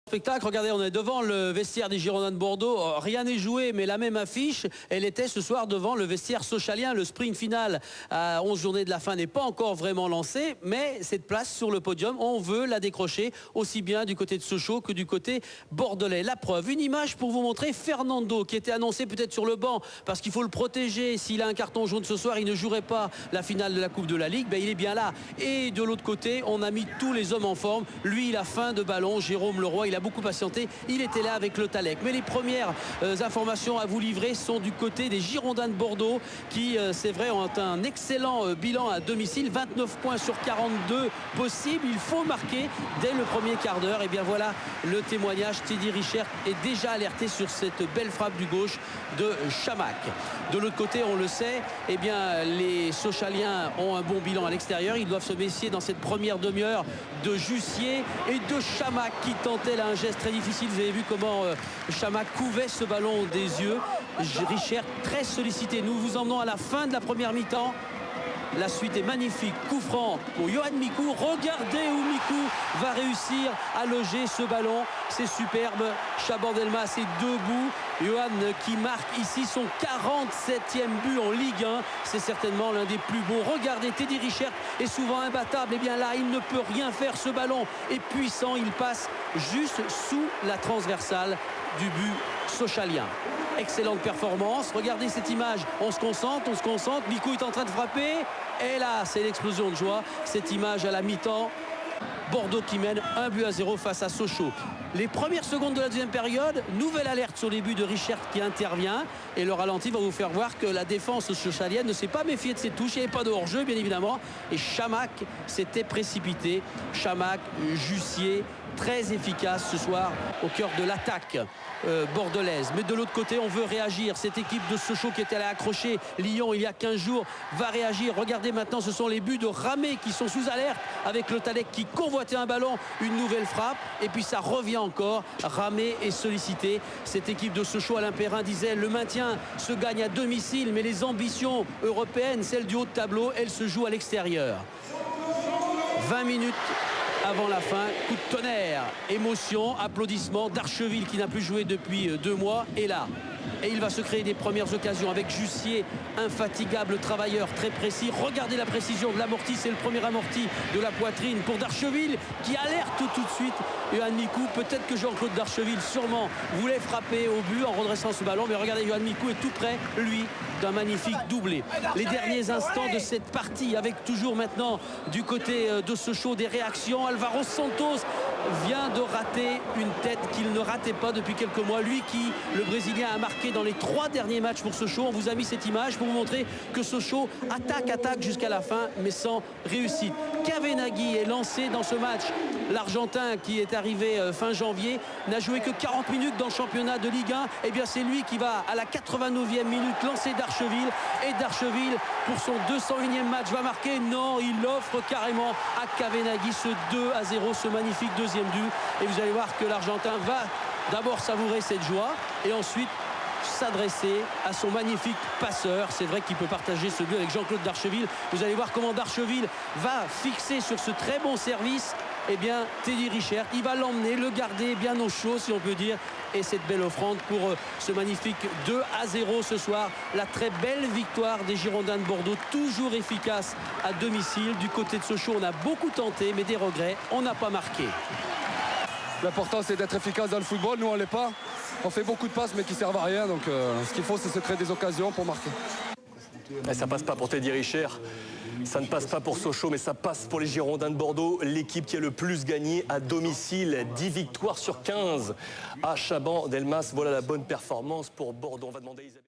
Spectacle, regardez, on est devant le vestiaire des Girondins de Bordeaux. Rien n'est joué, mais la même affiche, elle était ce soir devant le vestiaire sochalien. Le sprint final à 11 journées de la fin n'est pas encore vraiment lancé, mais cette place sur le podium, on veut la décrocher aussi bien du côté de Sochaux que du côté bordelais. La preuve, une image pour vous montrer Fernando qui était annoncé peut-être sur le banc parce qu'il faut le protéger. S'il a un carton jaune ce soir, il ne jouerait pas la finale de la Coupe de la Ligue. Ben, il est bien là. Et de l'autre côté, on a mis tous les hommes en forme. Lui, il a faim de ballon. Jérôme Leroy, il a beaucoup patienté, il était là avec le Talec. Mais les premières informations à vous livrer sont du côté des Girondins de Bordeaux qui, c'est vrai, ont un excellent bilan à domicile, 29 points sur 42 possibles. Il faut marquer dès le premier quart d'heure. Et bien voilà le témoignage. Teddy Richert est déjà alerté sur cette belle frappe du gauche de Chamac. De l'autre côté, on le sait, eh bien, les Sochaliens ont un bon bilan à l'extérieur. Ils doivent se méfier dans cette première demi-heure de Jussier et de Chamac qui tentait là un geste très difficile. Vous avez vu comment Chamac couvait ce ballon des yeux. Richert très sollicité. Nous vous emmenons à la fin de la première mi-temps. La suite est magnifique. Coup franc pour Yohan Mikou. Regardez où Mikou va réussir à loger ce ballon. C'est superbe. Chabandelmas est debout. Yohan qui marque ici son 47e but en Ligue 1. C'est certainement l'un des plus beaux. Regardez, Teddy Richert est souvent imbattable. Et bien là, il ne peut rien faire. Ce ballon est puissant. Il passe juste sous la transversale du but sochalien. Excellente performance. Regardez cette image. On se concentre. Mikou est en train de frapper. Et là, c'est l'explosion de joie. Cette image à la mi-temps. Bordeaux qui mène 1-0 face à Sochaux. Les premières secondes de la deuxième période, nouvelle alerte sur les buts de Richert qui intervient. Et le ralenti va vous faire voir que la défense sochalienne ne s'est pas méfiée de ses touches. Il n'y avait pas de hors-jeu, bien évidemment. Et Chamac s'était précipité. Chamac, Jussier, très efficace ce soir au cœur de l'attaque bordelaise. Mais de l'autre côté, on veut réagir. Cette équipe de Sochaux qui était allée accrocher Lyon il y a 15 jours va réagir. Regardez maintenant, ce sont les buts de Ramé qui sont sous alerte avec le Talec qui convoitait un ballon. Une nouvelle frappe. Et puis ça revient encore. Ramé est sollicité. Cette équipe de Sochaux, Alain Perrin disait, le maintien se gagne à domicile, mais les ambitions européennes, celles du haut de tableau, elles se jouent à l'extérieur. 20 minutes avant la fin, coup de tonnerre, émotion, applaudissements. Darcheville qui n'a plus joué depuis 2 mois est là. Et il va se créer des premières occasions avec Jussier, infatigable travailleur, très précis. Regardez la précision de l'amorti, c'est le premier amorti de la poitrine pour Darcheville qui alerte tout de suite Yohan Mikou. Peut-être que Jean-Claude Darcheville sûrement voulait frapper au but en redressant ce ballon, mais regardez, Yohan Mikou est tout près, lui, d'un magnifique doublé. Les derniers instants de cette partie avec toujours maintenant du côté de Sochaux des réactions. Alvaro Santos vient de rater une tête qu'il ne ratait pas depuis quelques mois. Lui qui, le Brésilien, a marqué dans les 3 derniers matchs pour Sochaux. On vous a mis cette image pour vous montrer que Sochaux attaque jusqu'à la fin, mais sans réussite. Kavenaghi est lancé dans ce match. L'Argentin qui est arrivé fin janvier n'a joué que 40 minutes dans le championnat de Ligue 1. Et bien c'est lui qui va à la 89e minute lancer Darcheville. Et Darcheville, pour son 201e match, va marquer. Non, il offre carrément à Kavenaghi ce 2-0, ce magnifique deuxième but. Et vous allez voir que l'Argentin va d'abord savourer cette joie et ensuite s'adresser à son magnifique passeur. C'est vrai qu'il peut partager ce but avec Jean-Claude Darcheville. Vous allez voir comment Darcheville va fixer sur ce très bon service Teddy Richert. Il va l'emmener, le garder bien au chaud si on peut dire. Et cette belle offrande pour ce magnifique 2-0 ce soir. La très belle victoire des Girondins de Bordeaux, toujours efficace à domicile. Du côté de Sochaux, on a beaucoup tenté, mais des regrets, on n'a pas marqué. L'important c'est d'être efficace dans le football. Nous on l'est pas. On fait beaucoup de passes mais qui servent à rien. Donc ce qu'il faut c'est se créer des occasions pour marquer. Et ça passe pas pour Teddy Richert. Ça ne passe pas pour Sochaux, mais ça passe pour les Girondins de Bordeaux. L'équipe qui a le plus gagné à domicile. 10 victoires sur 15 à Chabandelmas. Voilà la bonne performance pour Bordeaux. On va demander à Isabelle.